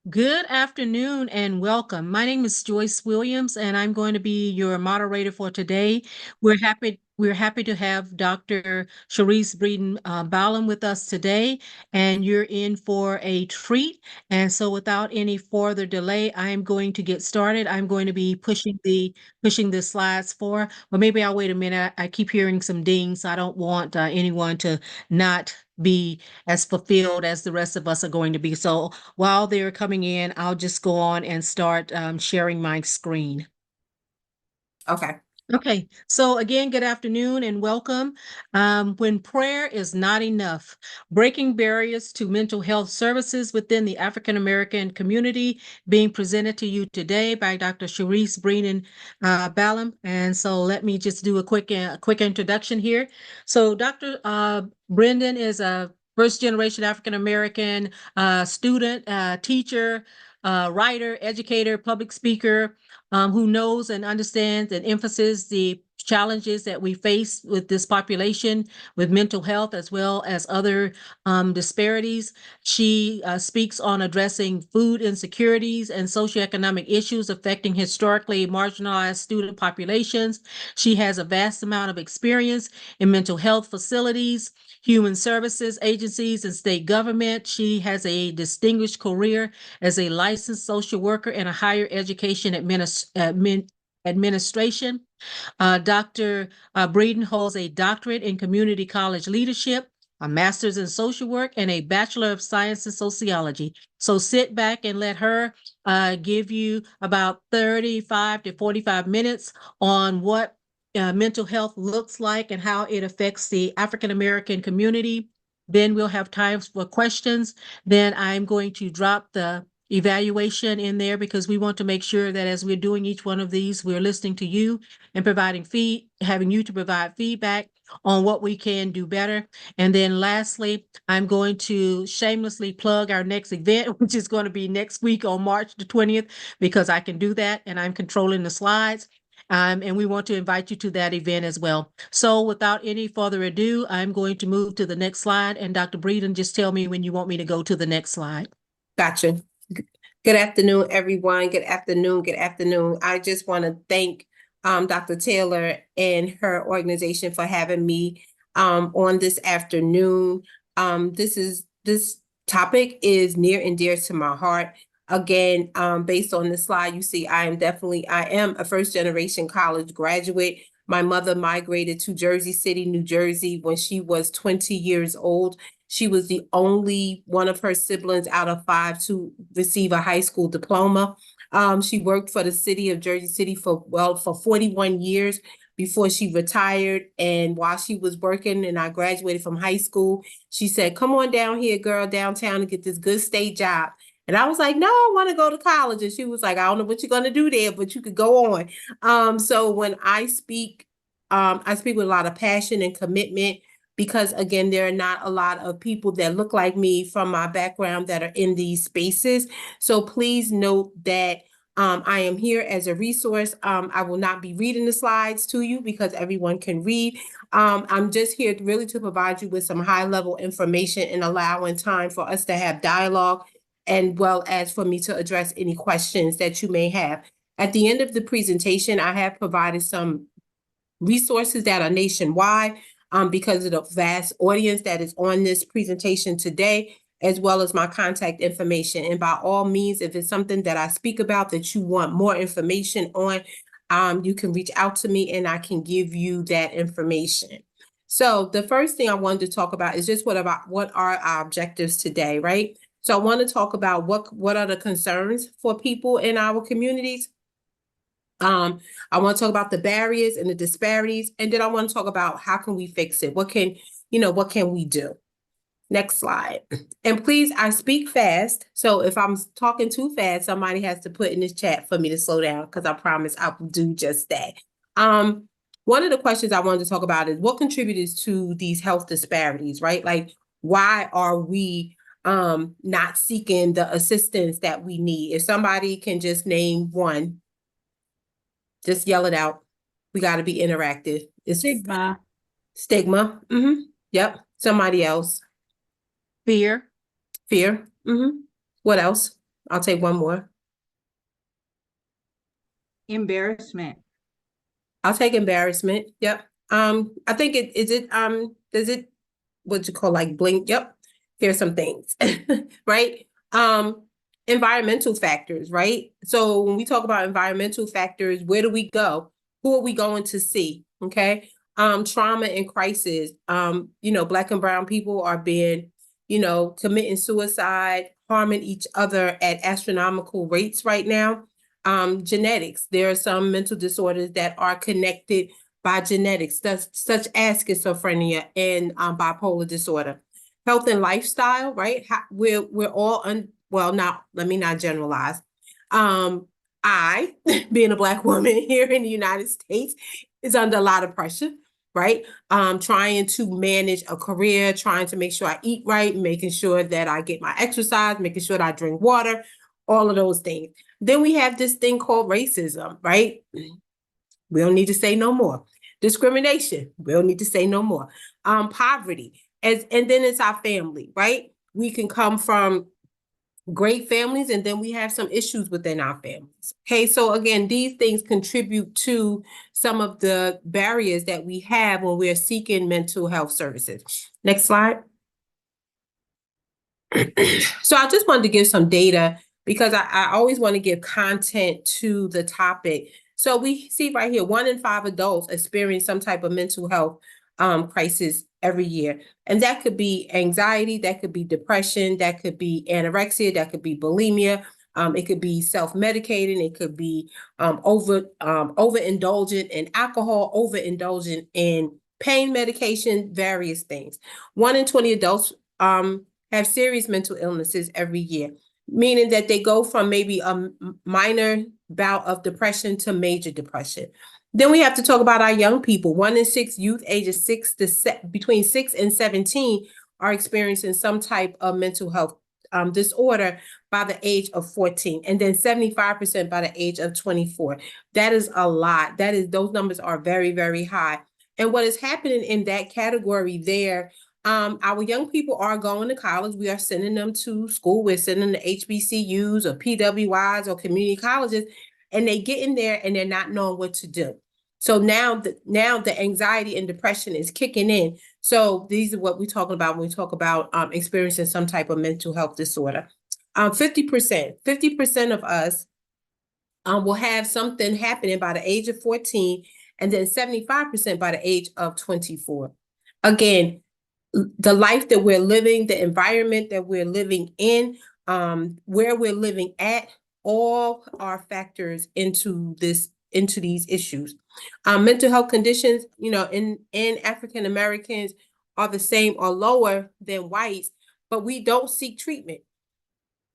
Good afternoon and welcome. My name is Joyce Williams, and I'm going to be your moderator for today. We're happy to have Dr. Sharice Breeden Ballum with us today, and you're in for a treat. And so, without any further delay, I am going to get started. I'm going to be pushing the slides for, well, maybe I'll wait a minute. I keep hearing some dings. So I don't want anyone to not be as fulfilled as the rest of us are going to be. So while they're coming in, I'll just go on and start sharing my screen. Okay. Okay, so again, good afternoon and welcome. When prayer is not enough, breaking barriers to mental health services within the African American community, being presented to you today by Dr. Sharice Breenan Ballum. And so let me just do a quick introduction here. So Dr. Brendan is a first generation African American student, teacher, writer, educator, public speaker, who knows and understands and emphasizes the challenges that we face with this population with mental health as well as other disparities. She speaks on addressing food insecurities and socioeconomic issues affecting historically marginalized student populations. She has a vast amount of experience in mental health facilities, human services agencies, and state government. She has a distinguished career as a licensed social worker and a higher education administration. Dr. Breeden holds a doctorate in community college leadership, a master's in social work, and a bachelor of science in sociology. So sit back and let her give you about 35 to 45 minutes on what mental health looks like and how it affects the African American community. Then we'll have time for questions. Then I'm going to drop the evaluation in there because we want to make sure that as we're doing each one of these, we're listening to you and having you to provide feedback on what we can do better. And then lastly, I'm going to shamelessly plug our next event, which is going to be next week on March the 20th, because I can do that and I'm controlling the slides. And we want to invite you to that event as well. So without any further ado, I'm going to move to the next slide. And Dr. Breeden, just tell me when you want me to go to the next slide. Gotcha. Good afternoon, everyone. Good afternoon. Good afternoon. I just want to thank Dr. Taylor and her organization for having me on this afternoon. This topic is near and dear to my heart. Again, based on the slide, you see, I am a first generation college graduate. My mother migrated to Jersey City, New Jersey when she was 20 years old. She was the only one of her siblings out of 5 to receive a high school diploma. She worked for the city of Jersey City for 41 years before she retired. And while she was working and I graduated from high school, she said, "Come on down here, girl, downtown and get this good state job." And I was like, "No, I want to go to college." And she was like, "I don't know what you're going to do there, but you could go on." So when I speak with a lot of passion and commitment because again, there are not a lot of people that look like me from my background that are in these spaces. So please note that I am here as a resource. I will not be reading the slides to you because everyone can read. I'm just here really to provide you with some high level information and allowing time for us to have dialogue and well as for me to address any questions that you may have. At the end of the presentation, I have provided some resources that are nationwide because of the vast audience that is on this presentation today, as well as my contact information. And by all means, if it's something that I speak about that you want more information on, you can reach out to me and I can give you that information. So the first thing I wanted to talk about is just what are our objectives today, right? So I want to talk about what are the concerns for people in our communities. I want to talk about the barriers and the disparities, and then I want to talk about how can we fix it? What can we do? Next slide. And please, I speak fast. So if I'm talking too fast, somebody has to put in this chat for me to slow down because I promise I will do just that. One of the questions I wanted to talk about is what contributes to these health disparities, right? Like, why are we not seeking the assistance that we need? If somebody can just name one, just yell it out. We got to be interactive. It's Stigma. stigma. Yep. Somebody else. Fear. Fear. What else? I'll take one more. Embarrassment. I'll take embarrassment. Yep. I think does it what you call like blink? Yep. Here's some things, right? Environmental factors, right? So when we talk about environmental factors, where do we go? Who are we going to see? Okay. Trauma and crisis. Black and brown people are being, committing suicide, harming each other at astronomical rates right now. Genetics. There are some mental disorders that are connected by genetics, such as schizophrenia and bipolar disorder. Health and lifestyle, right? We're all well, now let me not generalize. I, being a Black woman here in the United States, is under a lot of pressure, right? Trying to manage a career, trying to make sure I eat right, making sure that I get my exercise, making sure that I drink water, all of those things. Then we have this thing called racism, right? We don't need to say no more. Discrimination, we don't need to say no more. Poverty, and then it's our family, right? We can come from great families, and then we have some issues within our families. Okay, so again, these things contribute to some of the barriers that we have when we're seeking mental health services. Next slide. So I just wanted to give some data because I always want to give content to the topic. So we see right here, 1 in 5 adults experience some type of mental health crisis every year. And that could be anxiety, that could be depression, that could be anorexia, that could be bulimia. It could be self-medicating, it could be overindulgent in alcohol, overindulgent in pain medication, various things. 1 in 20 adults have serious mental illnesses every year, meaning that they go from maybe a minor bout of depression to major depression. Then we have to talk about our young people. 1 in 6 youth ages between 6 and 17 are experiencing some type of mental health disorder by the age of 14, and then 75% by the age of 24. That is a lot. Those numbers are very, very high. And what is happening in that category there, our young people are going to college. We are sending them to school. We're sending them to HBCUs or PWIs or community colleges, and they get in there and they're not knowing what to do. So now the anxiety and depression is kicking in. So these are what we're talking about when we talk about experiencing some type of mental health disorder. 50% of us will have something happening by the age of 14, and then 75% by the age of 24. Again, the life that we're living, the environment that we're living in, where we're living at, all are factors into these issues. Mental health conditions, in African Americans are the same or lower than whites, but we don't seek treatment.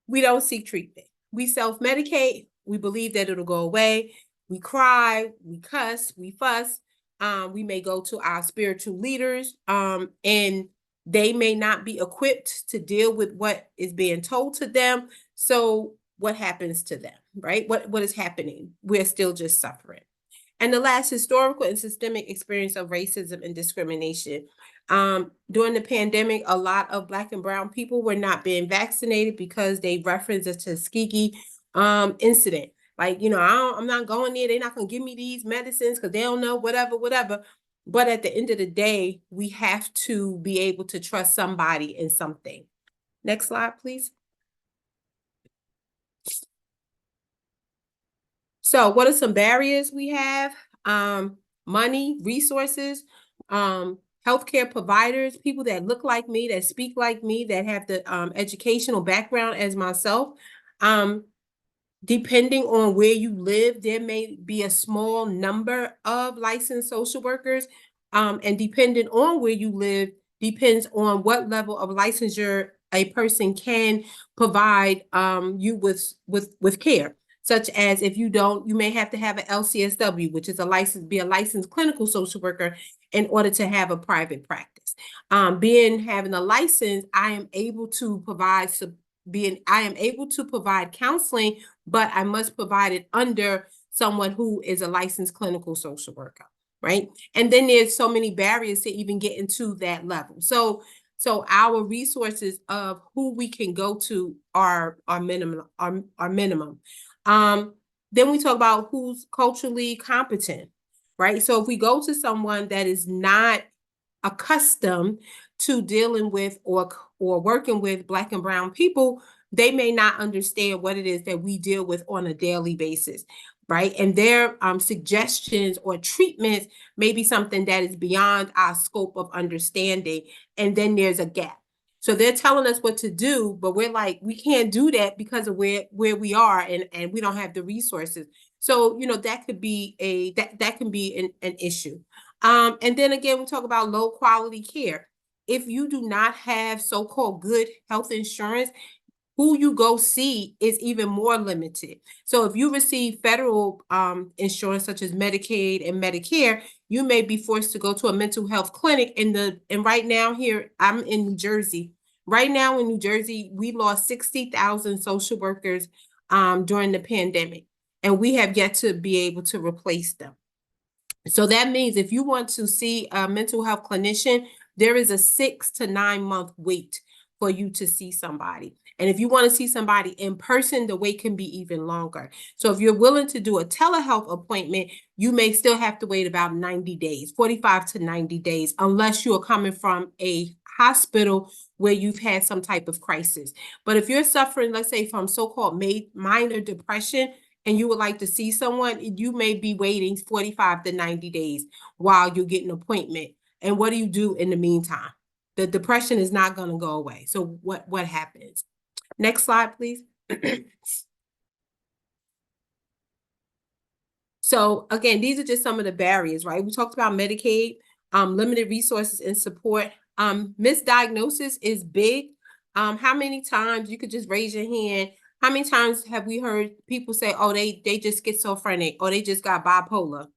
We don't seek treatment. We self-medicate. We believe that it'll go away. We cry, we cuss, we fuss. We may go to our spiritual leaders, and they may not be equipped to deal with what is being told to them. So what happens to them, right? What is happening? We're still just suffering. And the last, historical and systemic experience of racism and discrimination. During the pandemic, a lot of Black and brown people were not being vaccinated because they referenced the Tuskegee incident. Like, I'm not going there. They're not going to give me these medicines because they don't know, whatever. But at the end of the day, we have to be able to trust somebody in something. Next slide, please. So what are some barriers we have? Money, resources, healthcare providers, people that look like me, that speak like me, that have the educational background as myself. Depending on where you live, there may be a small number of licensed social workers. And depending on where you live, depends on what level of licensure a person can provide you with care. Such as if you don't, you may have to have an LCSW, which is a licensed clinical social worker in order to have a private practice. Having a license, I am able to provide counseling, but I must provide it under someone who is a licensed clinical social worker, right? And then there's so many barriers to even get into that level. So So our resources of who we can go to are minimum, are minimum. Then we talk about who's culturally competent, right? So if we go to someone that is not accustomed to dealing with or working with Black and brown people, they may not understand what it is that we deal with on a daily basis, right? And their suggestions or treatments may be something that is beyond our scope of understanding. And then there's a gap. So they're telling us what to do, but we're like, we can't do that because of where we are, and we don't have the resources. So, that could be that can be an issue. And then again, we talk about low quality care. If you do not have so-called good health insurance, who you go see is even more limited. So if you receive federal insurance such as Medicaid and Medicare, you may be forced to go to a mental health clinic. And right now here, I'm in New Jersey. Right now in New Jersey, we lost 60,000 social workers during the pandemic, and we have yet to be able to replace them. So that means if you want to see a mental health clinician, there is a 6 to 9 month wait for you to see somebody. And if you want to see somebody in person, the wait can be even longer. So if you're willing to do a telehealth appointment, you may still have to wait about 90 days, 45 to 90 days, unless you are coming from a hospital where you've had some type of crisis. But if you're suffering, let's say, from so-called minor depression, and you would like to see someone, you may be waiting 45 to 90 days while you get an appointment. And what do you do in the meantime? The depression is not going to go away. So what happens? Next slide, please. So again, these are just some of the barriers, right? We talked about Medicaid, limited resources and support. Misdiagnosis is big. How many times, you could just raise your hand, how many times have we heard people say, oh, they just schizophrenic, or they just got bipolar?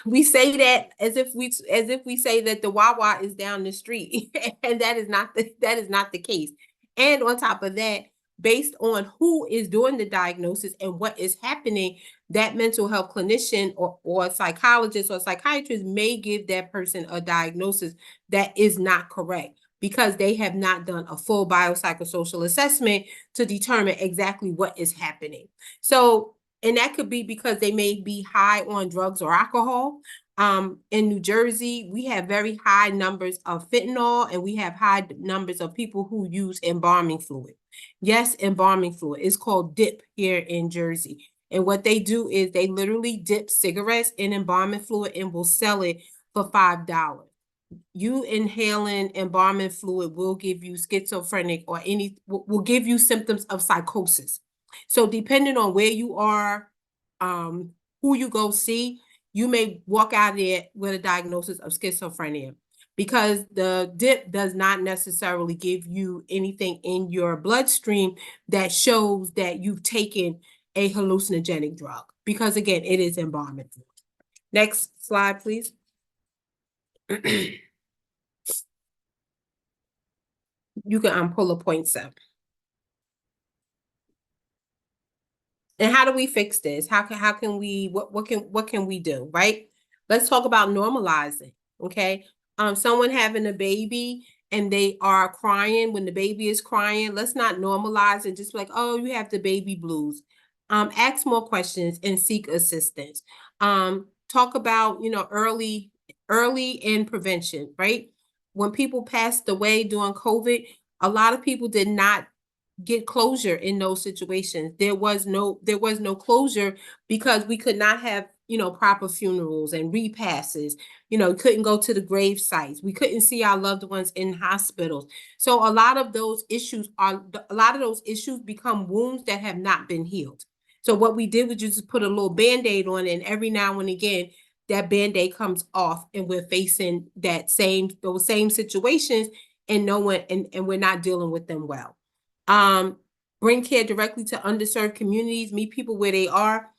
We say that as if we say that the Wawa is down the street, and that is not the case. And on top of that, based on who is doing the diagnosis and what is happening, that mental health clinician or psychologist or psychiatrist may give that person a diagnosis that is not correct, because they have not done a full biopsychosocial assessment to determine exactly what is happening. So, and that could be because they may be high on drugs or alcohol. In New Jersey, we have very high numbers of fentanyl, and we have high numbers of people who use embalming fluid. Yes, embalming fluid is called dip here in Jersey. And what they do is they literally dip cigarettes in embalming fluid and will sell it for $5. You inhaling embalming fluid will give you schizophrenic or will give you symptoms of psychosis. So depending on where you are, who you go see, you may walk out of there with a diagnosis of schizophrenia, because the dip does not necessarily give you anything in your bloodstream that shows that you've taken a hallucinogenic drug, because again, it is embalming fluid. Next slide, please. You can pull a point 7. And how do we fix this? How can we, what can we do, right? Let's talk about normalizing, okay? Someone having a baby and they are crying when the baby is crying, let's not normalize and just be like, oh, you have the baby blues. Ask more questions and seek assistance. Talk about, early in prevention, right? When people passed away during COVID, a lot of people did not get closure in those situations. There was no closure because we could not have, proper funerals and repasses. Couldn't go to the grave sites. We couldn't see our loved ones in hospitals. So a lot of those issues become wounds that have not been healed. So what we did was just put a little Band-Aid on it, and every now and again that Band-Aid comes off, and we're facing those same situations, and we're not dealing with them well. Bring care directly to underserved communities, meet people where they are.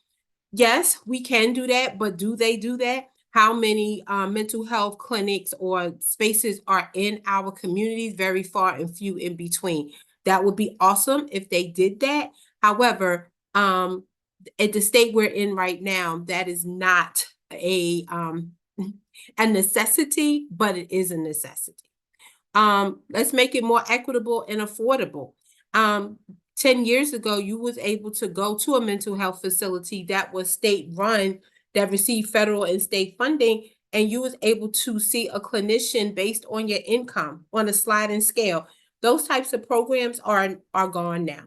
Yes, we can do that, but do they do that? How many mental health clinics or spaces are in our communities? Very far and few in between. That would be awesome if they did that. However, at the state we're in right now, that is not a necessity, but it is a necessity. Let's make it more equitable and affordable. 10 years ago, you was able to go to a mental health facility that was state run, that received federal and state funding, and you was able to see a clinician based on your income on a sliding scale. Those types of programs are gone now.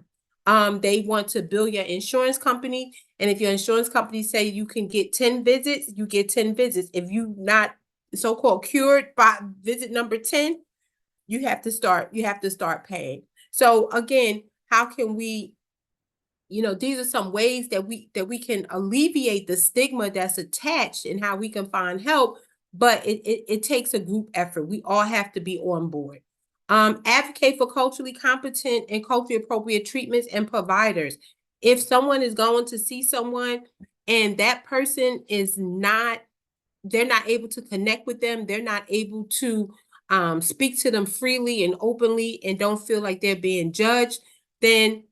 They want to bill your insurance company, and if your insurance company say you can get 10 visits, you get 10 visits. If you not so-called cured by visit number 10, you have to start paying. So again, how can we, these are some ways that we can alleviate the stigma that's attached and how we can find help, but it takes a group effort. We all have to be on board. Advocate for culturally competent and culturally appropriate treatments and providers. If someone is going to see someone and that person they're not able to connect with them, they're not able to speak to them freely and openly and don't feel like they're being judged, then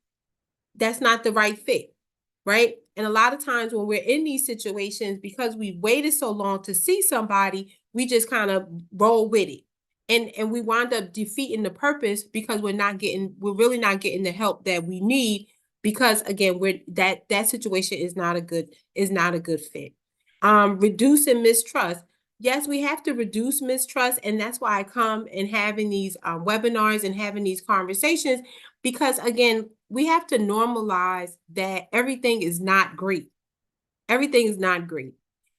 that's not the right fit, right? And a lot of times when we're in these situations, because we've waited so long to see somebody, we just kind of roll with it. And we wind up defeating the purpose because we're really not getting the help that we need, because again, that situation is not a good fit. Reducing mistrust. Yes, we have to reduce mistrust, and that's why I come and having these webinars and having these conversations, because again, we have to normalize that everything is not great. Everything is not great.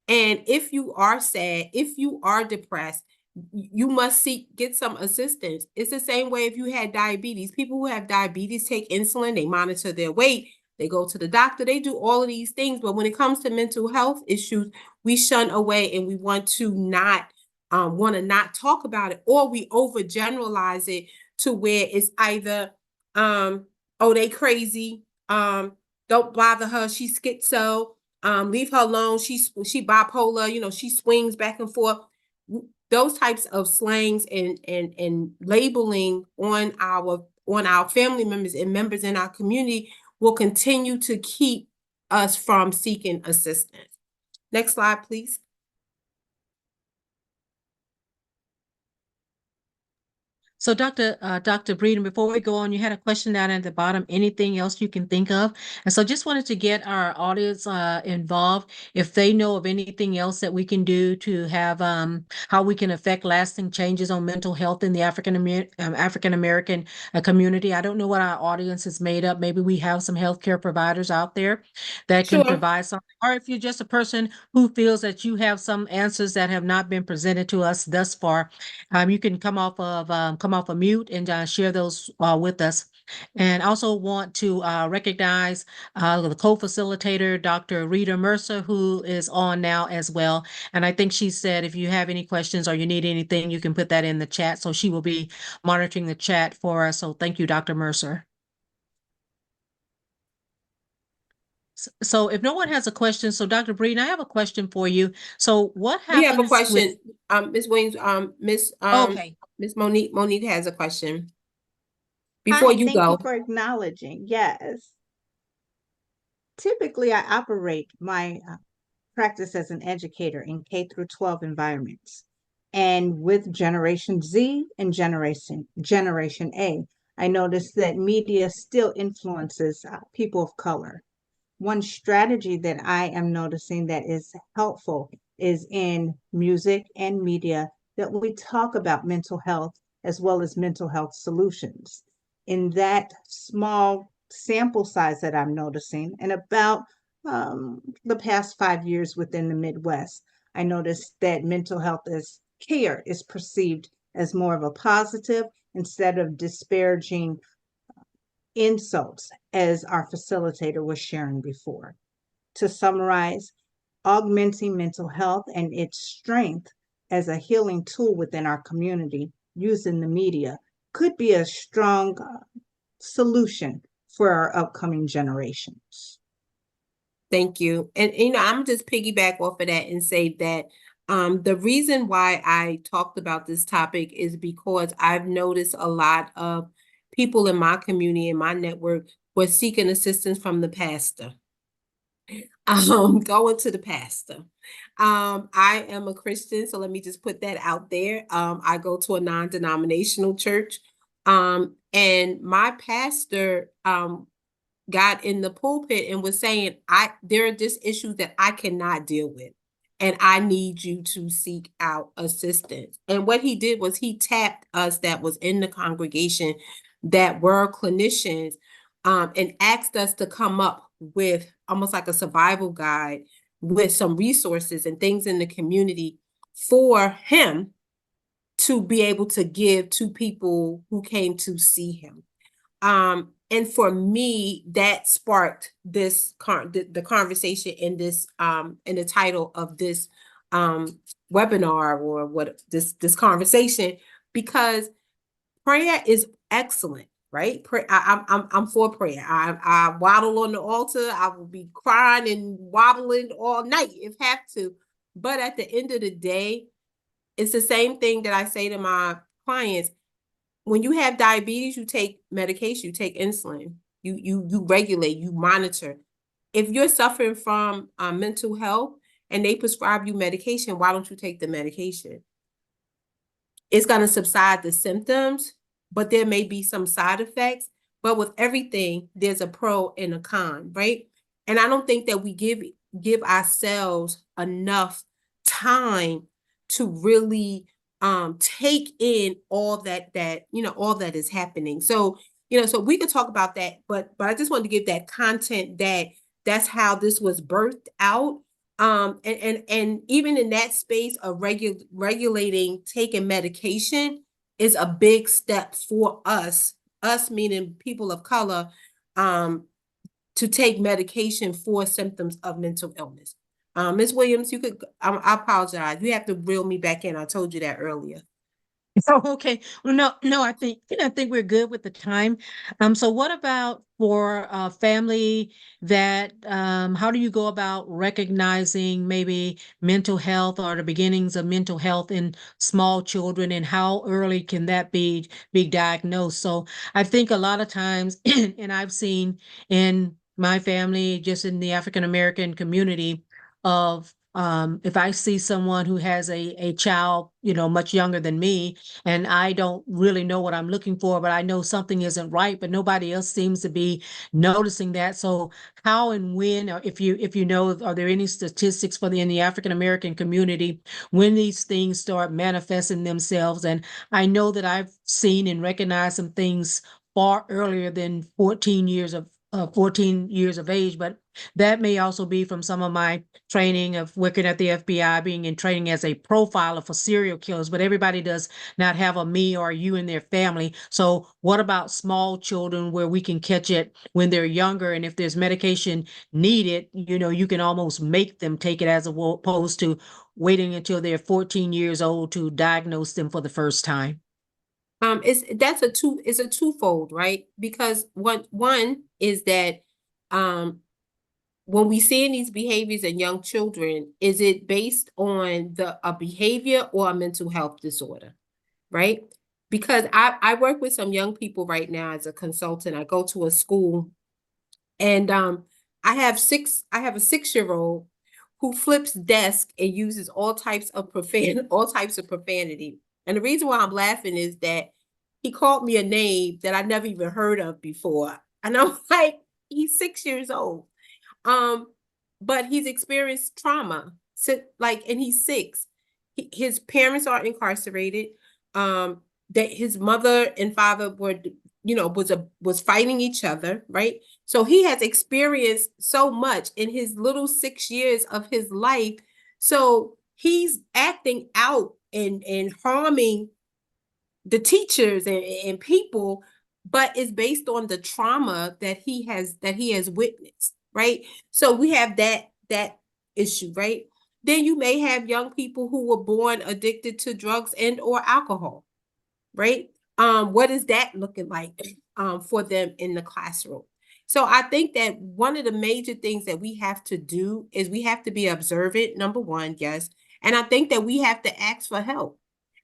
And if you are sad, if you are depressed, you must get some assistance. It's the same way if you had diabetes. People who have diabetes take insulin, they monitor their weight, they go to the doctor, they do all of these things. But when it comes to mental health issues, we shun away and we want to not talk about it, or we overgeneralize it to where it's either oh, they crazy, don't bother her, she's schizo, leave her alone, she's bipolar, she swings back and forth. Those types of slangs and labeling on our family members and members in our community will continue to keep us from seeking assistance. Next slide, please. So Dr. Breeden, before we go on, you had a question down at the bottom, anything else you can think of? And so just wanted to get our audience involved if they know of anything else that we can do to have how we can affect lasting changes on mental health in the African American community. I don't know what our audience is made up. Maybe we have some healthcare providers out there that can Sure. provide something, or if you're just a person who feels that you have some answers that have not been presented to us thus far, you can come off of mute and share those with us. And also want to recognize the co-facilitator, Dr. Rita Mercer, who is on now as well. And I think she said if you have any questions or you need anything, you can put that in the chat. So she will be monitoring the chat for us. So thank you, Dr. Mercer. So if no one has a question, so Dr. Breeden, I have a question for you. So what We have a happens question, Ms. Williams, okay. Ms. Monique has a question. Before Hi, you thank you go. for acknowledging. Yes. Typically, I operate my practice as an educator in K through 12 environments. And with Generation Z and Generation A, I noticed that media still influences people of color. One strategy that I am noticing that is helpful is in music and media that we talk about mental health as well as mental health solutions. In that small sample size that I'm noticing, and about the past 5 years within the Midwest, I noticed that mental health care is perceived as more of a positive instead of disparaging insults, as our facilitator was sharing before. To summarize, augmenting mental health and its strength as a healing tool within our community using the media could be a strong solution for our upcoming generations. Thank you. And I'm just piggyback off of that and say that the reason why I talked about this topic is because I've noticed a lot of people in my community, in my network, were seeking assistance from the pastor. Going to the pastor. I am a Christian, so let me just put that out there. I go to a non-denominational church. And my pastor got in the pulpit and was saying, there are just issues that I cannot deal with, and I need you to seek out assistance. And what he did was he tapped us that was in the congregation that were clinicians, and asked us to come up with almost like a survival guide with some resources and things in the community for him to be able to give to people who came to see him. And for me, that sparked this the conversation in this in the title of this webinar, or what this conversation, because prayer is excellent, right? I'm for prayer. I waddle on the altar. I will be crying and wobbling all night if have to. But at the end of the day, it's the same thing that I say to my clients. When you have diabetes, you take medication, you take insulin, you regulate, you monitor. If you're suffering from mental health and they prescribe you medication, why don't you take the medication? It's going to subside the symptoms, but there may be some side effects. But with everything, there's a pro and a con, right? And I don't think that we give ourselves enough time to really take in all that all that is happening. So so we could talk about that, but I just wanted to give that content that that's how this was birthed out. And even in that space of regulating taking medication is a big step for us meaning people of color, to take medication for symptoms of mental illness. Ms. Williams, you could, I apologize. You have to reel me back in. I told you that earlier. Oh, okay. Well, no, I think we're good with the time. So what about for family that how do you go about recognizing maybe mental health or the beginnings of mental health in small children, and how early can that be diagnosed? So I think a lot of times, and I've seen in my family, just in the African American community, of if I see someone who has a child, much younger than me, and I don't really know what I'm looking for, but I know something isn't right, but nobody else seems to be noticing that. So how and when, or if you know, are there any statistics for in the African American community when these things start manifesting themselves? And I know that I've seen and recognized some things far earlier than 14 years of age, but that may also be from some of my training of working at the FBI, being in training as a profiler for serial killers, but everybody does not have a me or you in their family. So what about small children where we can catch it when they're younger? And if there's medication needed, you can almost make them take it, as opposed to waiting until they're 14 years old to diagnose them for the first time. It's a twofold, right? Because one is that when we see in these behaviors in young children, is it based on a behavior or a mental health disorder, right? Because I work with some young people right now as a consultant. I go to a school, and I have a 6-year-old who flips desk and uses all types of profanity. And the reason why I'm laughing is that he called me a name that I never even heard of before. And I'm like, he's 6 years old. But he's experienced trauma. So, and he's 6. His parents are incarcerated. That his mother and father were, was fighting each other, right? So he has experienced so much in his little 6 years of his life. So he's acting out and harming the teachers and people, but it's based on the trauma that he has witnessed, right? So we have that issue, right? Then you may have young people who were born addicted to drugs and or alcohol, right? What is that looking like for them in the classroom? So I think that one of the major things that we have to do is we have to be observant, number one, yes. And I think that we have to ask for help.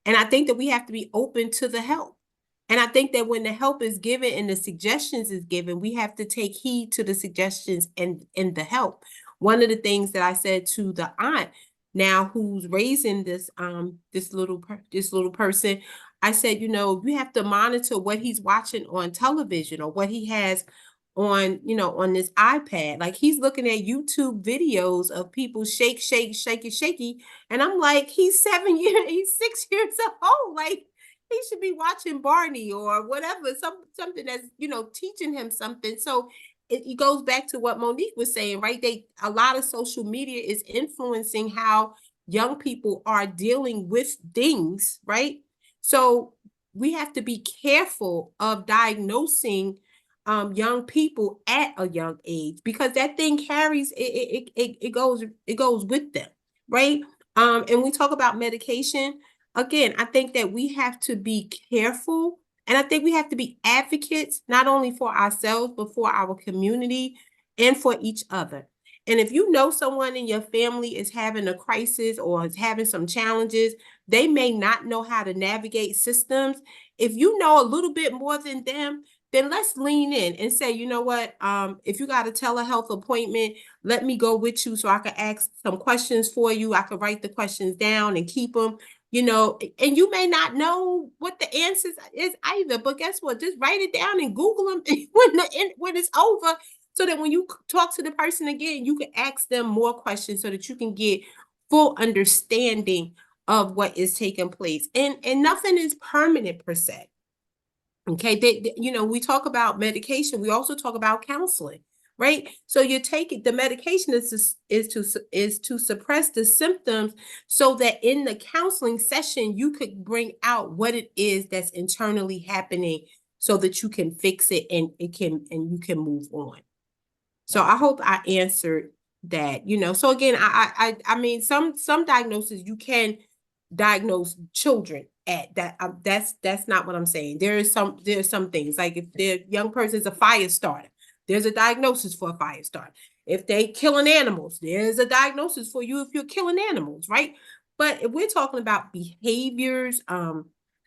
And I think that we have to be open to the help. And I think that when the help is given and the suggestions is given, we have to take heed to the suggestions and the help. one of the things that I said to the aunt now who's raising this little person, I said, you know, you have to monitor what he's watching on television or what he has on, you know, on this iPad. Like he's looking at YouTube videos of people shake, shake, shaky, shaky. And I'm like, he's 6 years old. Like he should be watching Barney or whatever, something that's, you know, teaching him something. So it goes back to what Monique was saying, right? A lot of social media is influencing how young people are dealing with things, right? So we have to be careful of diagnosing young people at a young age, because that thing carries it goes with them, right? And we talk about medication. Again, I think that we have to be careful, and I think we have to be advocates, not only for ourselves, but for our community and for each other. And if you know someone in your family is having a crisis or is having some challenges, they may not know how to navigate systems. If you know a little bit more than them, then let's lean in and say, you know what, if you got a telehealth appointment, let me go with you so I can ask some questions for you. I can write the questions down and keep them, you know, and you may not know what the answers is either, but guess what? Just write it down and Google them when it's over, so that when you talk to the person again, you can ask them more questions so that you can get full understanding of what is taking place. And nothing is permanent per se. Okay, you know, we talk about medication, we also talk about counseling, right? So you take it, the medication is to suppress the symptoms, so that in the counseling session you could bring out what it is that's internally happening, so that you can fix it and you can move on. So I hope I answered that, you know. So again, I mean, some diagnoses you can diagnose children at that. That's not what I'm saying. There's some things, like if the young person is a fire starter, there's a diagnosis for a fire starter. If they killing animals, there's a diagnosis for you if you're killing animals, right? But if we're talking about behaviors,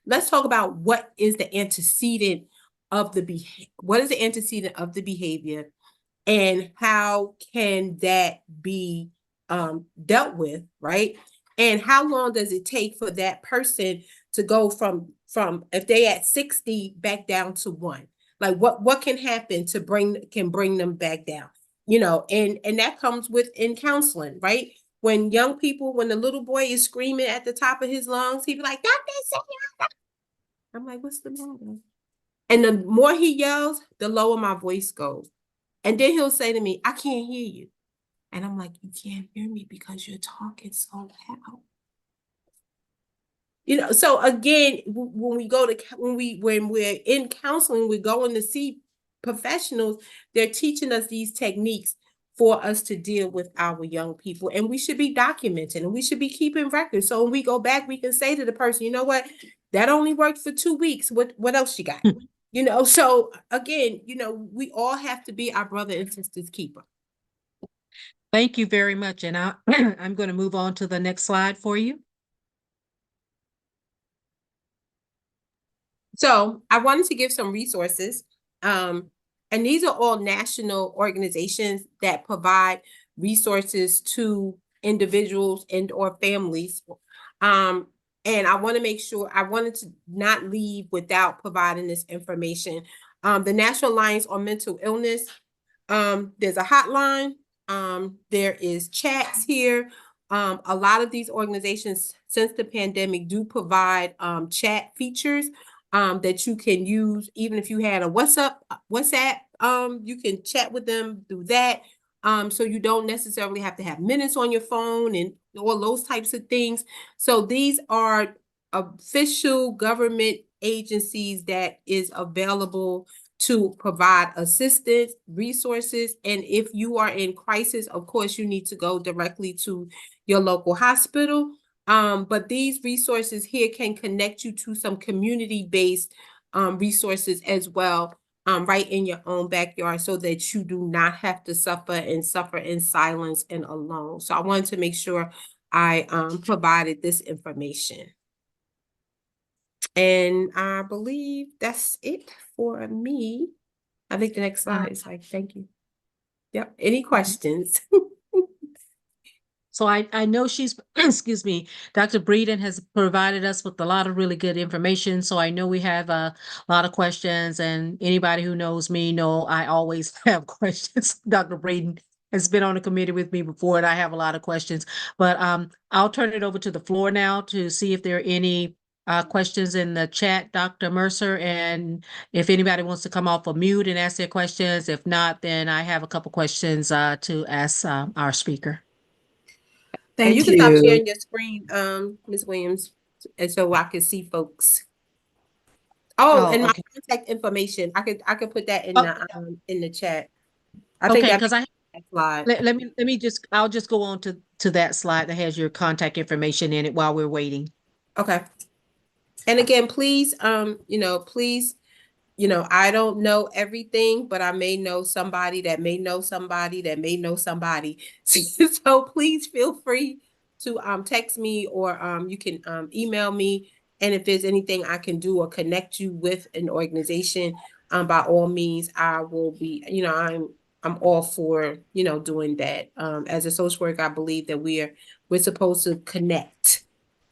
let's talk about what is the antecedent of the behavior, and how can that be dealt with, right? And how long does it take for that person to go from if they at 60 back down to 1? Like what can happen to bring them back down, you know? And that comes with in counseling, right? When the little boy is screaming at the top of his lungs, he'd be like, Dr. I'm like, what's the matter? And the more he yells, the lower my voice goes. And then he'll say to me, I can't hear you. And I'm like, you can't hear me because you're talking so loud. You know, so again, when we're in counseling, we're going to see professionals, they're teaching us these techniques for us to deal with our young people. And we should be documenting, and we should be keeping records. So when we go back, we can say to the person, you know what, that only worked for 2 weeks. What else you got? You know, so again, you know, we all have to be our brother and sister's keeper. Thank you very much. And I'm going to move on to the next slide for you. So I wanted to give some resources. And these are all national organizations that provide resources to individuals and or families. And I want to make sure, I wanted to not leave without providing this information. The National Alliance on Mental Illness, there's a hotline. There is chats here. A lot of these organizations since the pandemic do provide chat features that you can use. Even if you had a WhatsApp, you can chat with them through that. So you don't necessarily have to have minutes on your phone and all those types of things. So these are official government agencies that is available to provide assistance, resources. And if you are in crisis, of course, you need to go directly to your local hospital. But these resources here can connect you to some community-based resources as well, right in your own backyard, so that you do not have to suffer in silence and alone. So I wanted to make sure I provided this information. And I believe that's it for me. I think the next slide is like, thank you. Yep. Any questions? So I know she's, excuse me, Dr. Breeden has provided us with a lot of really good information. So I know we have a lot of questions, and anybody who knows me know I always have questions. Dr. Breeden has been on the committee with me before, and I have a lot of questions. But I'll turn it over to the floor now to see if there are any questions in the chat, Dr. Mercer, and if anybody wants to come off of mute and ask their questions. If not, then I have a couple questions to ask our speaker. And you Thank can stop you. sharing your screen, Ms. Williams, and so I can see folks. Oh, Oh, and my okay. contact information, I could put that Oh, in the chat. I think okay, that because makes that slide. let me just I'll just go on to that slide that has your contact information in it while we're waiting. Okay. And again, please, please, I don't know everything, but I may know somebody that may know somebody that may know somebody. So please feel free to text me, or you can email me. And if there's anything I can do or connect you with an organization, by all means, I will be, I'm all for, doing that. As a social worker, I believe that we're supposed to connect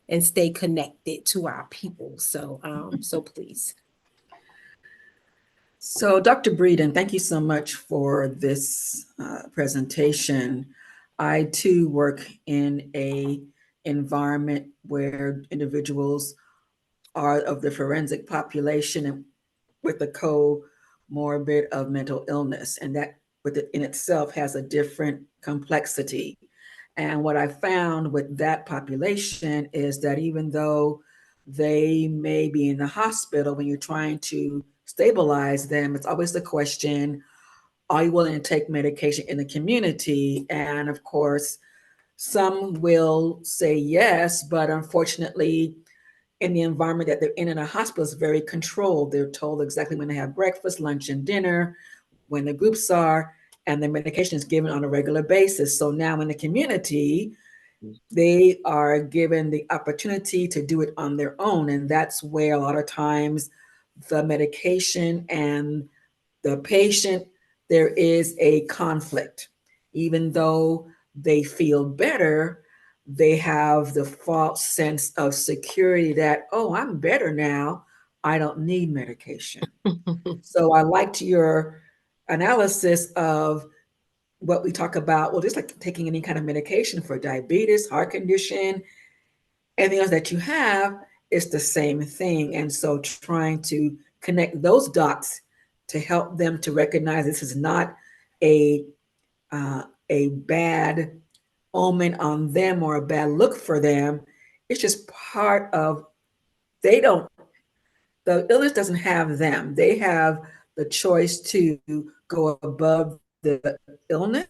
and stay connected to our people. So please. So, Dr. Breeden, thank you so much for this presentation. I too work in a environment where individuals are of the forensic population and with a comorbid of mental illness, and that in itself has a different complexity. And what I found with that population is that even though they may be in the hospital, when you're trying to stabilize them, it's always the question, are you willing to take medication in the community? And of course, some will say yes, but unfortunately, in the environment that they're in a hospital is very controlled. They're told exactly when they have breakfast, lunch, and dinner, when the groups are, and the medication is given on a regular basis. So now in the community, they are given the opportunity to do it on their own. And that's where a lot of times the medication and the patient, there is a conflict. Even though they feel better, they have the false sense of security that, oh, I'm better now. I don't need medication. So I liked your analysis of what we talk about. Well, just like taking any kind of medication for diabetes, heart condition, anything else that you have, it's the same thing. And so trying to connect those dots to help them to recognize this is not a bad omen on them or a bad look for them. It's just part of, they don't, the illness doesn't have them. They have the choice to go above the illness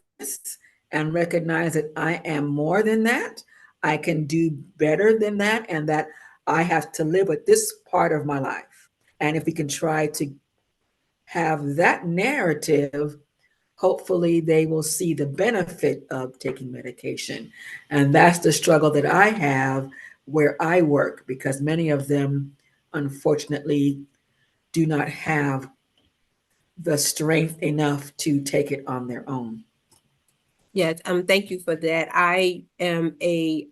and recognize that I am more than that. I can do better than that, and that I have to live with this part of my life. And if we can try to have that narrative, hopefully they will see the benefit of taking medication. And that's the struggle that I have where I work, because many of them, unfortunately, do not have the strength enough to take it on their own. Yes, thank you for that. I am a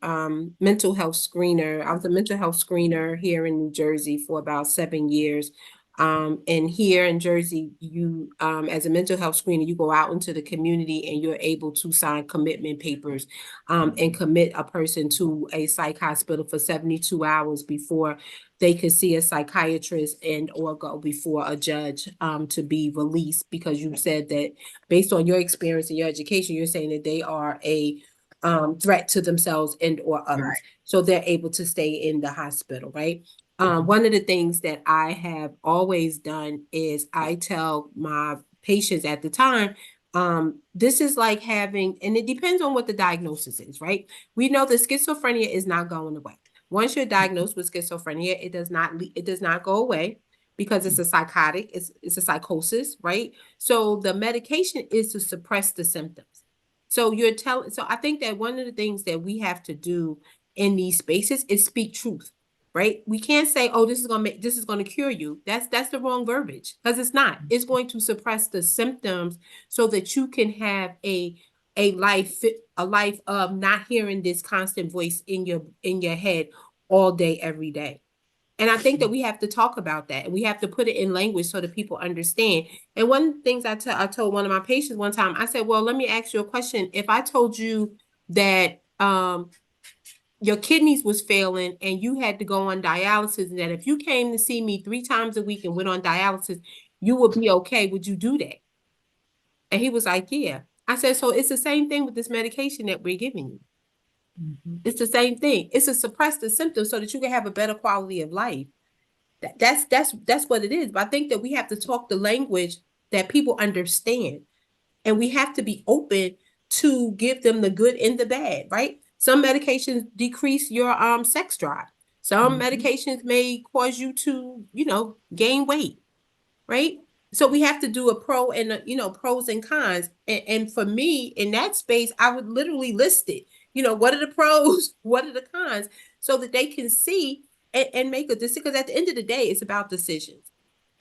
mental health screener. I was a mental health screener here in New Jersey for about 7 years. And here in Jersey, you as a mental health screener, you go out into the community and you're able to sign commitment papers and commit a person to a psych hospital for 72 hours before they could see a psychiatrist and or go before a judge to be released, because you said that based on your experience and your education, you're saying that they are a threat to themselves and or others. Right. So they're able to stay in the hospital, right? One of the things that I have always done is I tell my patients at the time, this is like having, and it depends on what the diagnosis is, right? We know that schizophrenia is not going away. Once you're diagnosed with schizophrenia, it does not go away, because it's a psychotic, it's a psychosis, right? So the medication is to suppress the symptoms. So I think that one of the things that we have to do in these spaces is speak truth, right? We can't say, oh, this is going to cure you. That's the wrong verbiage, because it's not. It's going to suppress the symptoms so that you can have a a life of not hearing this constant voice in your head all day, every day. And I think that we have to talk about that, and we have to put it in language so that people understand. And one of the things I told one of my patients one time, I said, well, let me ask you a question. If I told you that your kidneys was failing and you had to go on dialysis, and that if you came to see me 3 times a week and went on dialysis, you would be okay, would you do that? And he was like, yeah. I said, so it's the same thing with this medication that we're giving you. It's the same thing. It's to suppress the symptoms so that you can have a better quality of life. That's what it is. But I think that we have to talk the language that people understand, and we have to be open to give them the good and the bad, right? Some medications decrease your sex drive. Some medications may cause you to, gain weight, right? So we have to do a pro and pros and cons. And for me, in that space, I would literally list it. What are the pros? What are the cons? So that they can see and make a decision. Because at the end of the day, it's about decisions.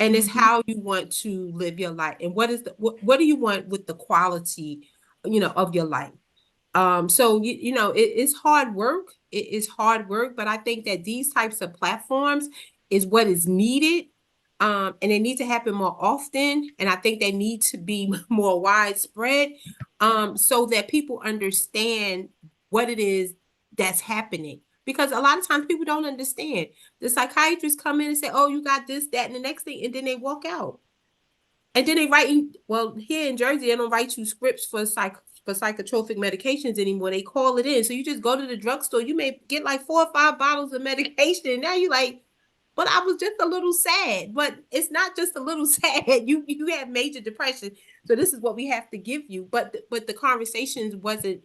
And it's how you want to live your life. And what do you want with the quality, of your life? So it's hard work. It is hard work, but I think that these types of platforms is what is needed. And they need to happen more often. And I think they need to be more widespread, so that people understand what it is that's happening. Because a lot of times people don't understand. The psychiatrists come in and say, oh, you got this, that, and the next thing, and then they walk out. And then they write you, well, here in Jersey, they don't write you scripts for psychotropic medications anymore. They call it in. So you just go to the drugstore, you may get like 4 or 5 bottles of medication. And now you're like, but I was just a little sad. But it's not just a little sad. You have major depression. So this is what we have to give you. But the conversations wasn't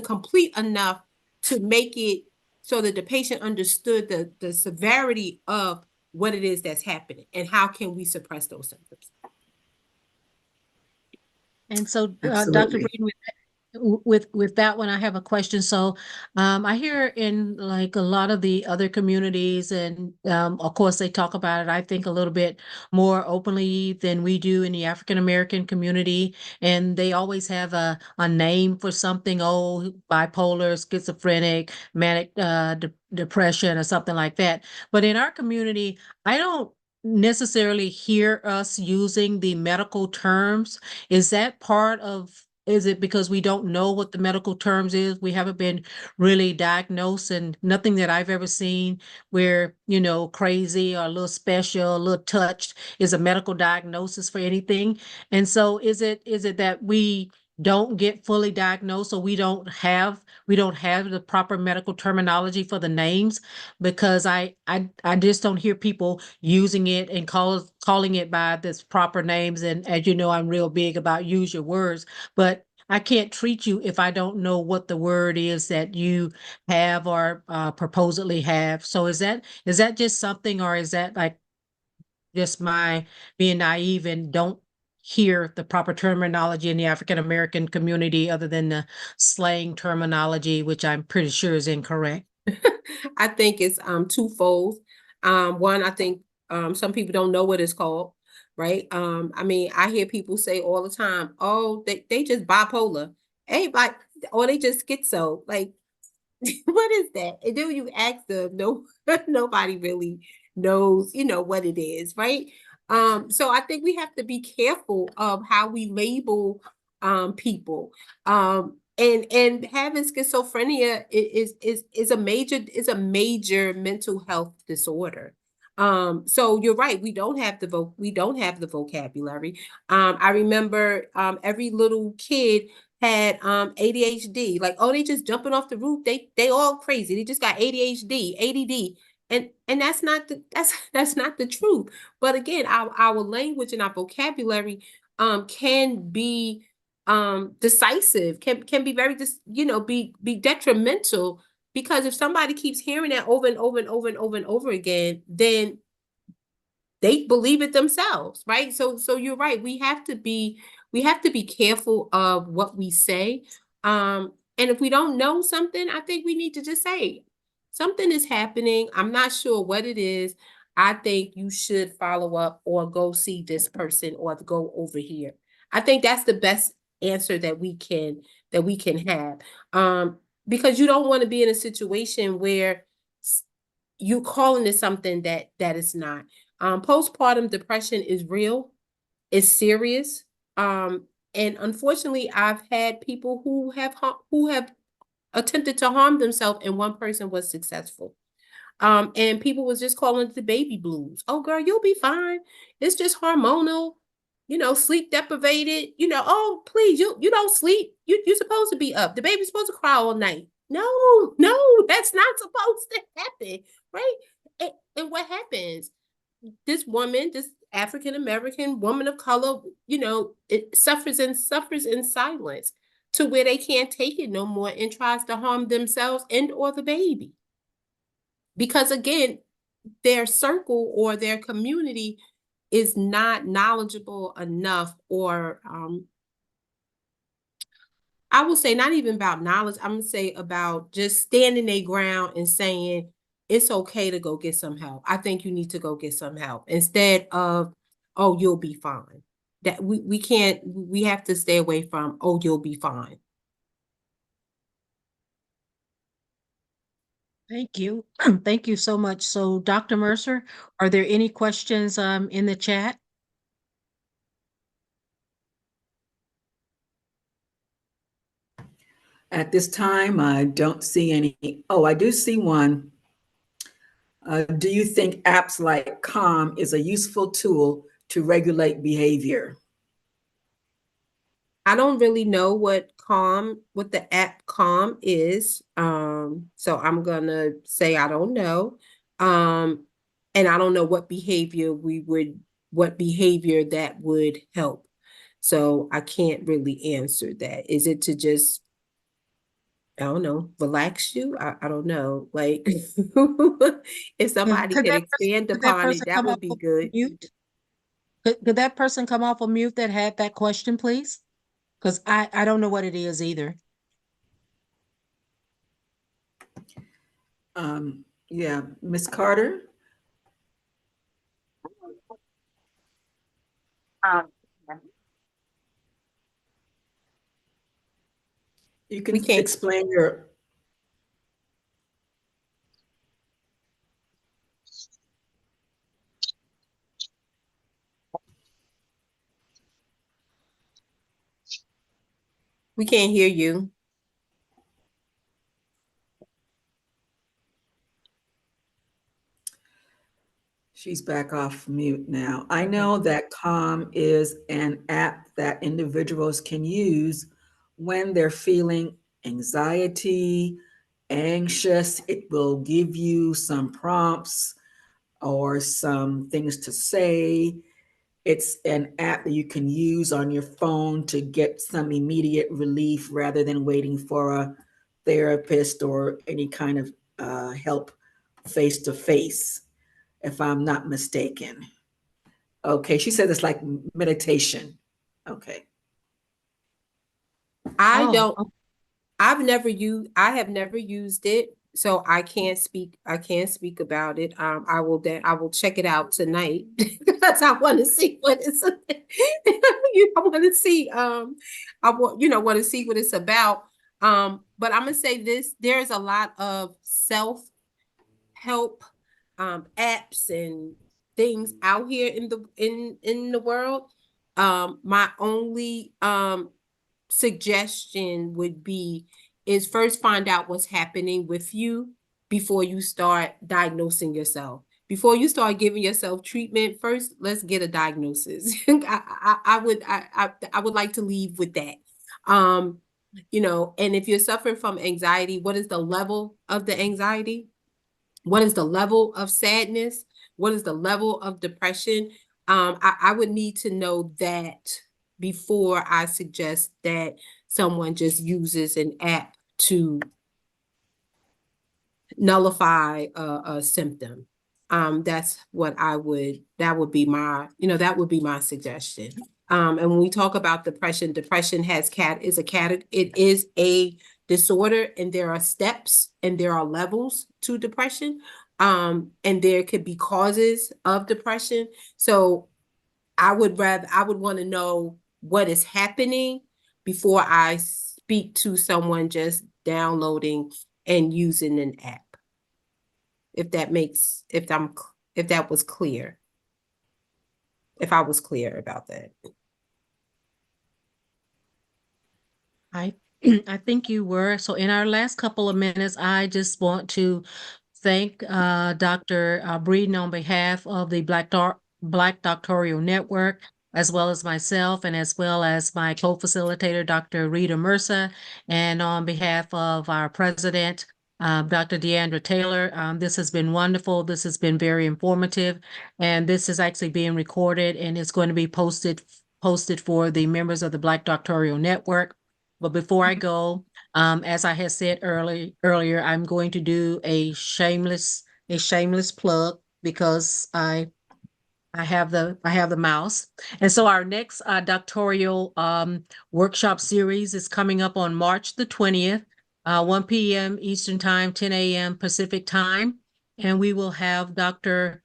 complete enough to make it so that the patient understood the severity of what it is that's happening and how can we suppress those symptoms. And so, Dr. Absolutely. Breeden, with that one, I have a question. So, I hear in like a lot of the other communities, and of course they talk about it, I think a little bit more openly than we do in the African American community, and they always have a name for something. Oh, bipolar, schizophrenic, manic depression, or something like that. But in our community, I don't necessarily hear us using the medical terms. Is that part of, is it because we don't know what the medical terms is? We haven't been really diagnosed, and nothing that I've ever seen where, crazy or a little special, a little touched is a medical diagnosis for anything. And so is it that we don't get fully diagnosed, so we don't have the proper medical terminology for the names? Because I just don't hear people using it and calling it by this proper names. And as you know, I'm real big about use your words, but I can't treat you if I don't know what the word is that you have or proposedly have. So is that just something, or is that like just my being naive and don't hear the proper terminology in the African American community other than the slang terminology, which I'm pretty sure is incorrect? I think it's twofold. One, I think some people don't know what it's called, right? I mean, I hear people say all the time, oh, they just bipolar. Everybody, or they just schizo. Like, what is that? And then when you ask them, no, nobody really knows, what it is, right? So I think we have to be careful of how we label people. And having schizophrenia is a major mental health disorder. So you're right, we don't have the vocabulary. I remember every little kid had ADHD, like, oh, they just jumping off the roof, they all crazy, they just got ADHD, ADD. And that's not that's not the truth. But again, our language and our vocabulary can be decisive, can be very be detrimental, because if somebody keeps hearing that over and over and over and over and over again, then they believe it themselves, right? So you're right. We have to be careful of what we say. And if we don't know something, I think we need to just say something is happening. I'm not sure what it is. I think you should follow up or go see this person or go over here. I think that's the best answer that we can have. Because you don't want to be in a situation where you calling it something that is not. Postpartum depression is real, it's serious. And unfortunately, I've had people who have attempted to harm themselves, and one person was successful. And people was just calling it the baby blues. Oh, girl, you'll be fine. It's just hormonal, sleep deprivated. Oh, please, you don't sleep. You're supposed to be up. The baby's supposed to cry all night. No, that's not supposed to happen, right? And what happens? This woman, this African American woman of color, it suffers in silence to where they can't take it no more and tries to harm themselves and or the baby. Because again, their circle or their community is not knowledgeable enough, or I will say not even about knowledge. I'm gonna say about just standing their ground and saying it's okay to go get some help. I think you need to go get some help instead of, oh, you'll be fine. That we can't, we have to stay away from, oh, you'll be fine. Thank you. Thank you so much. So, Dr. Mercer, are there any questions in the chat? At this time, I don't see any. Oh, I do see one. Do you think apps like Calm is a useful tool to regulate behavior? I don't really know what the app Calm is. So I'm gonna say I don't know. And I don't know what behavior that would help. So I can't really answer that. Is it to just, I don't know, relax you? I don't know. Like if somebody Could can that expand could that upon it, person that come would off be of good. mute? Could that person come off of mute that had that question, please? Because I don't know what it is either. Yeah, Ms. Carter, you We can can't explain your. we can't hear you. She's back off mute now. I know that Calm is an app that individuals can use when they're feeling anxiety, anxious. It will give you some prompts or some things to say. It's an app that you can use on your phone to get some immediate relief rather than waiting for a therapist or any kind of help face to face, if I'm not mistaken. Okay, she said it's like meditation. Okay. I Oh, don't I have never used it, so I can't speak about it. I will check it out tonight because I want to see what it's I want to see want to see what it's about. But I'm gonna say this, there's a lot of self-help apps and things out here in the world. My only suggestion would be is first find out what's happening with you before you start diagnosing yourself. Before you start giving yourself treatment, first let's get a diagnosis. I would like to leave with that. And if you're suffering from anxiety, what is the level of the anxiety? What is the level of sadness? What is the level of depression? I would need to know that before I suggest that someone just uses an app to nullify a symptom. That would be my suggestion. And when we talk about depression it is a disorder, and there are steps and there are levels to depression. And there could be causes of depression. So I would want to know what is happening before I speak to someone just downloading and using an app. If that was clear. If I was clear about that. I I think you were. So in our last couple of minutes, I just want to thank Dr. Breeden on behalf of the Black Doctoral Network, as well as myself, and as well as my co-facilitator, Dr. Rita Mercer, and on behalf of our president, Dr. Deandra Taylor. This has been wonderful. This has been very informative, and this is actually being recorded and it's going to be posted for the members of the Black Doctoral Network. But before I go, as I had said earlier, I'm going to do a shameless plug because I have the mouse. And so our next doctoral workshop series is coming up on March the 20th, 1 p.m. Eastern Time, 10 a.m. Pacific Time. And we will have Dr.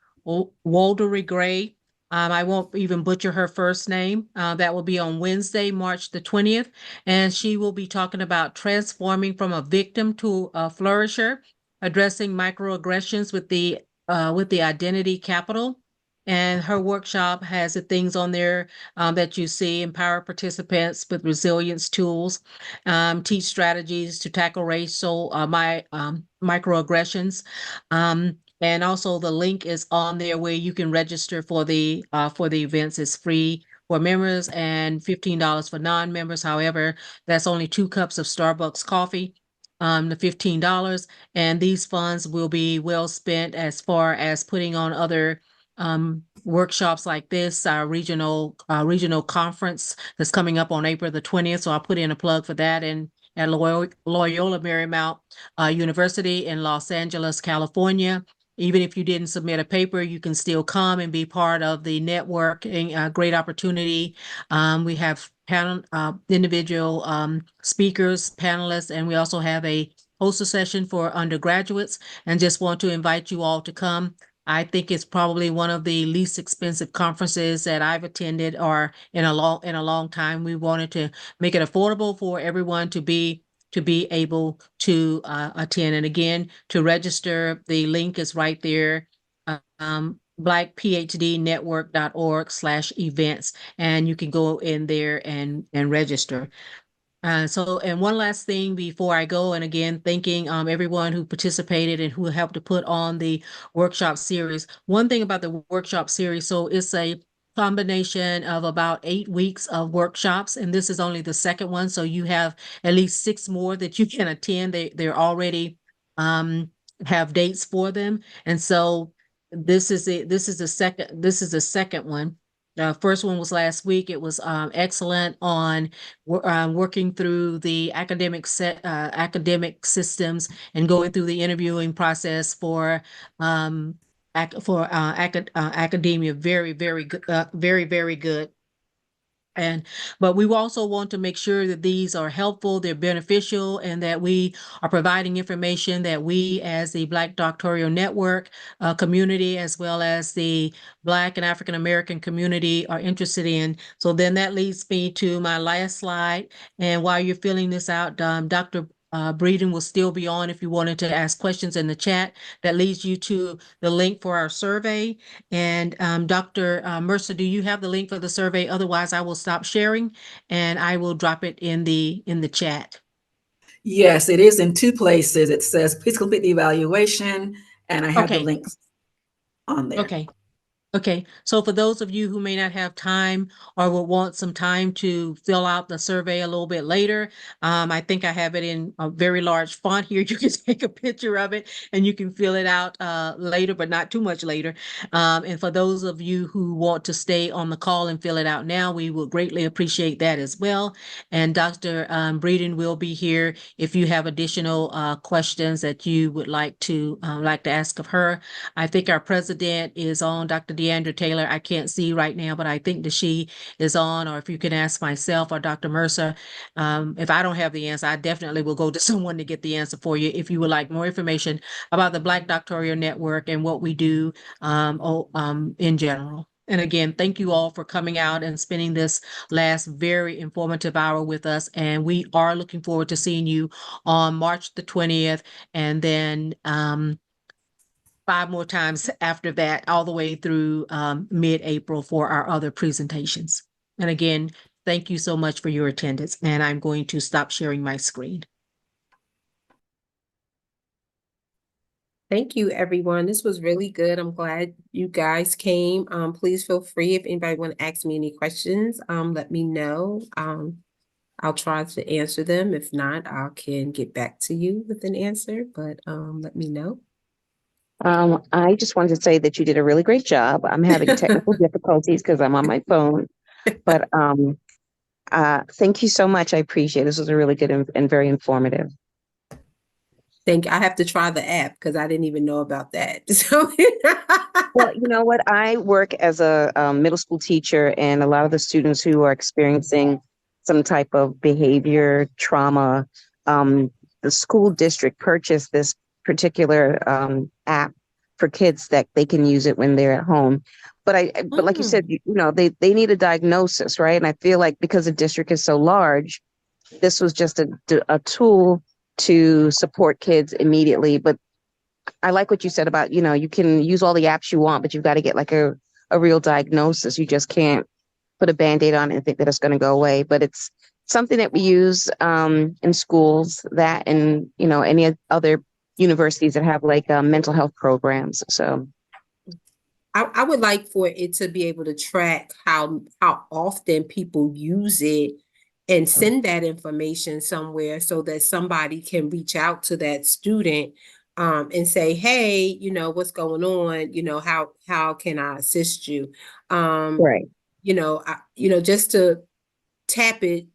Waldery Gray. I won't even butcher her first name. That will be on Wednesday, March the 20th. And she will be talking about transforming from a victim to a flourisher, addressing microaggressions with the identity capital. And her workshop has the things on there that you see: empower participants with resilience tools, teach strategies to tackle racial microaggressions. And also the link is on there where you can register for the events. It's free for members and $15 for non-members. However, that's only 2 cups of Starbucks coffee. The $15, and these funds will be well spent as far as putting on other workshops like this, our regional conference that's coming up on April the 20th. So I'll put in a plug for that, and at Loyola Marymount University in Los Angeles, California. Even if you didn't submit a paper, you can still come and be part of the networking. Great opportunity. We have individual speakers, panelists, and we also have a poster session for undergraduates, and just want to invite you all to come. I think it's probably one of the least expensive conferences that I've attended or in a long time. We wanted to make it affordable for everyone to be able to attend. And again, to register, the link is right there. blackphdnetwork.org/events, and you can go in there and register. And one last thing before I go, and again, thanking everyone who participated and who helped to put on the workshop series. One thing about the workshop series, so it's a combination of about 8 weeks of workshops, and this is only the second one, so you have at least 6 more that you can attend. They're already have dates for them, and so this is the second one. The first one was last week. It was excellent on working through the academic systems and going through the interviewing process for academia. Very, very good. Very, very good. But we also want to make sure that these are helpful, they're beneficial, and that we are providing information that we as the Black Doctoral Network community, as well as the Black and African American community, are interested in. So then that leads me to my last slide. And while you're filling this out, Dr. Breeden will still be on if you wanted to ask questions in the chat. That leads you to the link for our survey. And Dr. Mercer, do you have the link for the survey? Otherwise, I will stop sharing and I will drop it in the chat. Yes, it is in 2 places. It says, please complete the evaluation, and I have the links on there. Okay. Okay, so for those of you who may not have time or will want some time to fill out the survey a little bit later, I think I have it in a very large font here. You can take a picture of it and you can fill it out later, but not too much later. And for those of you who want to stay on the call and fill it out now, we will greatly appreciate that as well. And Dr. Breeden will be here if you have additional questions that you would like to ask of her. I think our president is on, Dr. Deandra Taylor. I can't see right now, but I think that she is on, or if you can ask myself or Dr. Mercer. If I don't have the answer, I definitely will go to someone to get the answer for you if you would like more information about the Black Doctoral Network and what we do in general. And again, thank you all for coming out and spending this last very informative hour with us. And we are looking forward to seeing you on March the 20th, and then 5 more times after that, all the way through mid-April for our other presentations. And again, thank you so much for your attendance. And I'm going to stop sharing my screen. Thank you, everyone. This was really good. I'm glad you guys came. Please feel free if anybody want to ask me any questions, let me know. I'll try to answer them. If not, I can get back to you with an answer, but let me know. I just wanted to say that you did a really great job. I'm having technical difficulties because I'm on my phone, but thank you so much. I appreciate it. This was a really good and very informative. I have to try the app because I didn't even know about that. So Well, you know what? I work as a middle school teacher, and a lot of the students who are experiencing some type of behavior trauma, the school district purchased this particular app for kids that they can use it when they're at home. But like you said, you know, they need a diagnosis, right? And I feel like because the district is so large, this was just a tool to support kids immediately. But I like what you said about, you know, you can use all the apps you want, but you've got to get like a real diagnosis. You just can't put a Band-Aid on it and think that it's going to go away. But it's something that we use in schools, that, and, you know, any other universities that have like mental health programs. So I would like for it to be able to track how often people use it and send that information somewhere so that somebody can reach out to that student and say, hey, you know, what's going on? You know, how can I assist you? right. You know, just to tap it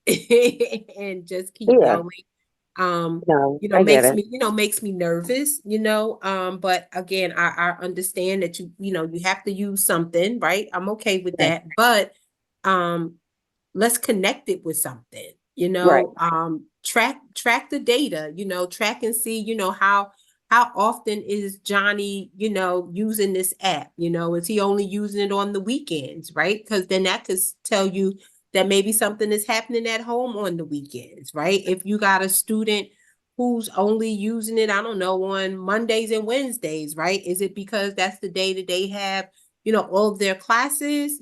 and just keep Yeah. going. No, I get it. Makes me nervous, but again, I understand that you have to use something, right? I'm okay with Right. that, but let's connect it with something, Right. track the data, track and see, how often is Johnny, using this app? Is he only using it on the weekends, right? Because then that could tell you that maybe something is happening at home on the weekends, right? If you got a student who's only using it, I don't know, on Mondays and Wednesdays, right? Is it because that's the day that they have, all of their classes,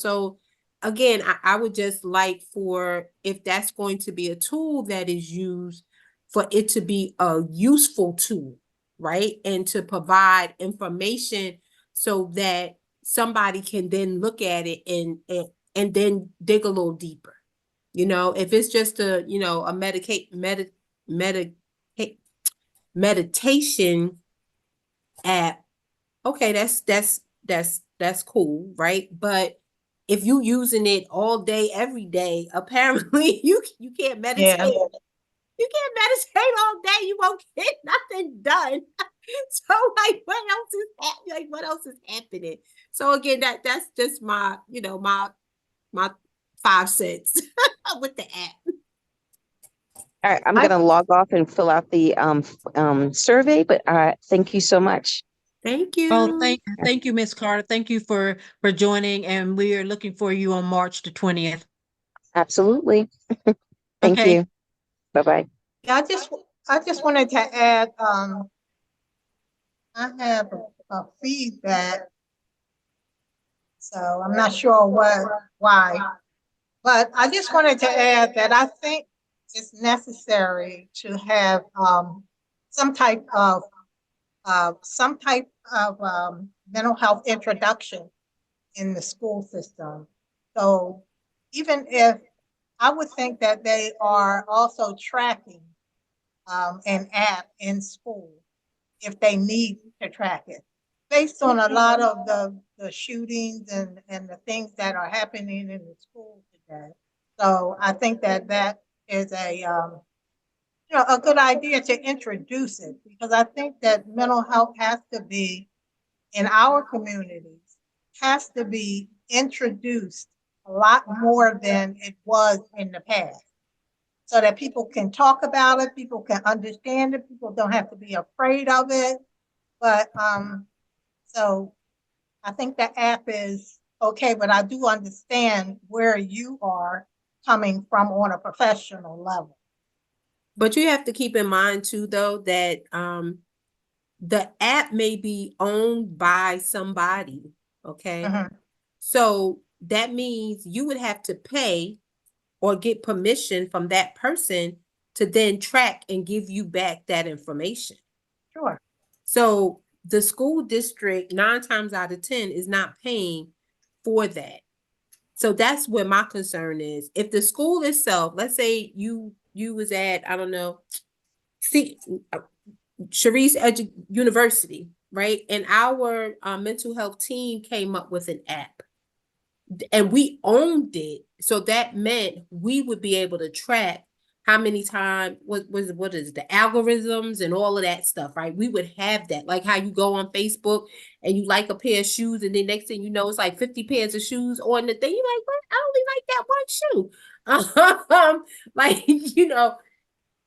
so again, I would just like for, if that's going to be a tool that is used, for it to be a useful tool, right? And to provide information so that somebody can then look at it and then dig a little deeper. If it's just a, a meditation app, okay, that's cool, right? But if you using it all day, every day, apparently you can't meditate. Yeah. You can't meditate all day. You won't get nothing done. So like, what else is happening? So again, that's just my, my 5 cents with the app. All right, I'm going to log off and fill out the survey, but thank you so much. Thank you. Oh, thank you, Ms. Carter. Thank you for joining, and we are looking for you on March the 20th. Absolutely. Thank Okay. you. Bye-bye. Yeah, I just wanted to add, I have a feedback, so I'm not sure why, but I just wanted to add that I think it's necessary to have some type of mental health introduction in the school system. So even if I would think that they are also tracking an app in school if they need to track it, based on a lot of the shootings and the things that are happening in the schools today. So I think that is a good idea to introduce it, because I think that mental health has to be, in our communities, has to be introduced a lot more than it was in the past, so that people can talk about it, people can understand it, people don't have to be afraid of it. But so I think the app is okay, but I do understand where you are coming from on a professional level. But you have to keep in mind too, though, that the app may be owned by somebody, okay? Mhm. So that means you would have to pay or get permission from that person to then track and give you back that information. Sure. So the school district, 9 times out of 10, is not paying for that. So that's where my concern is. If the school itself, let's say you was at, I don't know, see, Sharice University, right? And our mental health team came up with an app and we owned it. So that meant we would be able to track how many times, what is the algorithms and all of that stuff, right? We would have that, like how you go on Facebook and you like a pair of shoes, and then next thing you know, it's like 50 pairs of shoes on the thing. You're like, what? I only like that one shoe. Like,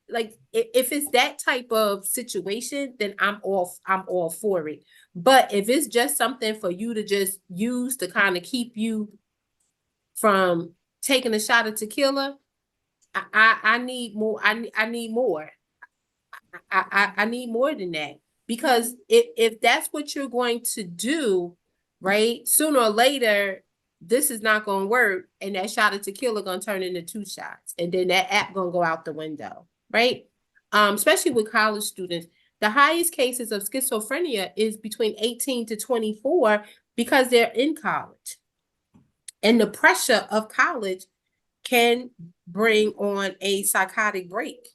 like if it's that type of situation, then I'm all for it. But if it's just something for you to just use to kind of keep you from taking a shot of tequila, I need more. I need more. I need more than that. Because if that's what you're going to do, right, sooner or later, this is not going to work. And that shot of tequila going to turn into 2 shots. And then that app going to go out the window, right? Especially with college students. The highest cases of schizophrenia is between 18 to 24 because they're in college. And the pressure of college can bring on a psychotic break.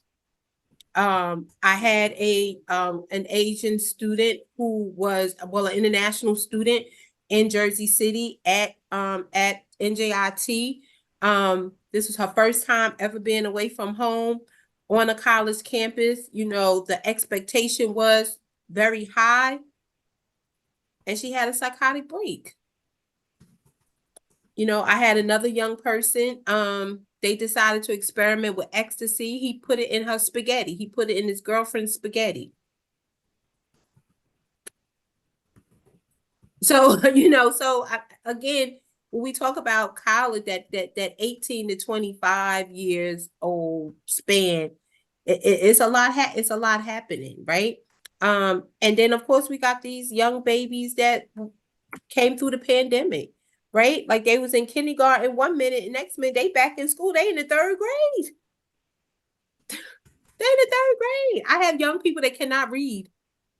I had an Asian student who was, well, an international student in Jersey City at NJIT. This was her first time ever being away from home on a college campus. You know, the expectation was very high, and she had a psychotic break. You know, I had another young person, they decided to experiment with ecstasy. He put it in her spaghetti. He put it in his girlfriend's spaghetti. So, again, when we talk about college, that 18 to 25 years old span, it's a lot, it's a lot happening, right? And then of course we got these young babies that came through the pandemic, right? Like they was in kindergarten 1 minute, and next minute they back in school. They in the 3rd grade. They in the 3rd grade. I have young people that cannot read.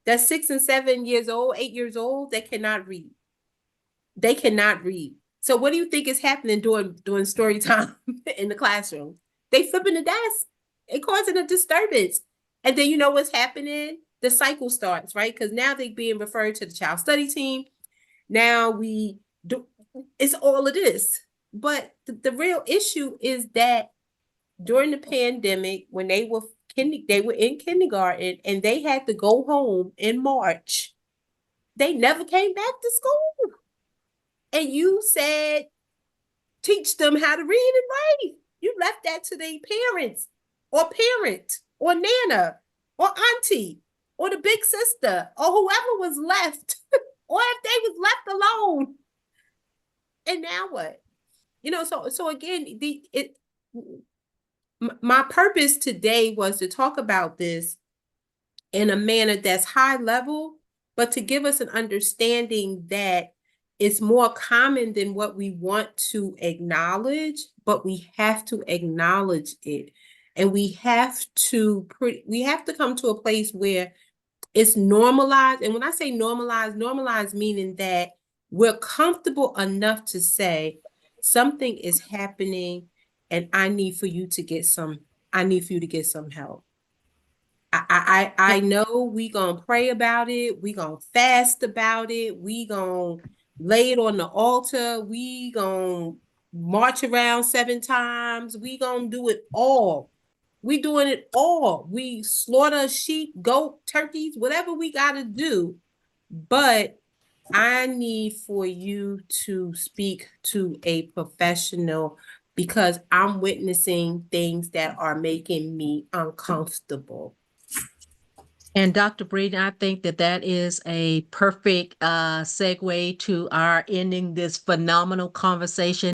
That's 6 and 7 years old, 8 years old. That cannot read. They cannot read. So what do you think is happening during story time in the classroom? They flipping the desk. It causing a disturbance. And then you know what's happening? The cycle starts, right? Because now they're being referred to the child study team. Now we do, it's all of this. But the real issue is that during the pandemic, when they were in kindergarten and they had to go home in March, they never came back to school. And you said, teach them how to read and write. You left that to their parents or parent or nana or auntie or the big sister or whoever was left, or if they was left alone. And now what? So again, my purpose today was to talk about this in a manner that's high level, but to give us an understanding that it's more common than what we want to acknowledge, but we have to acknowledge it. And we have to come to a place where it's normalized. And when I say normalized meaning that we're comfortable enough to say something is happening and I need for you to get some help. I know we gonna pray about it. We gonna fast about it. We gonna lay it on the altar. We gonna march around 7 times. We gonna do it all. We doing it all. We slaughter sheep, goat, turkeys, whatever we gotta do. But I need for you to speak to a professional because I'm witnessing things that are making me uncomfortable. And Dr. Breeden, I think that that is a perfect segue to our ending this phenomenal conversation.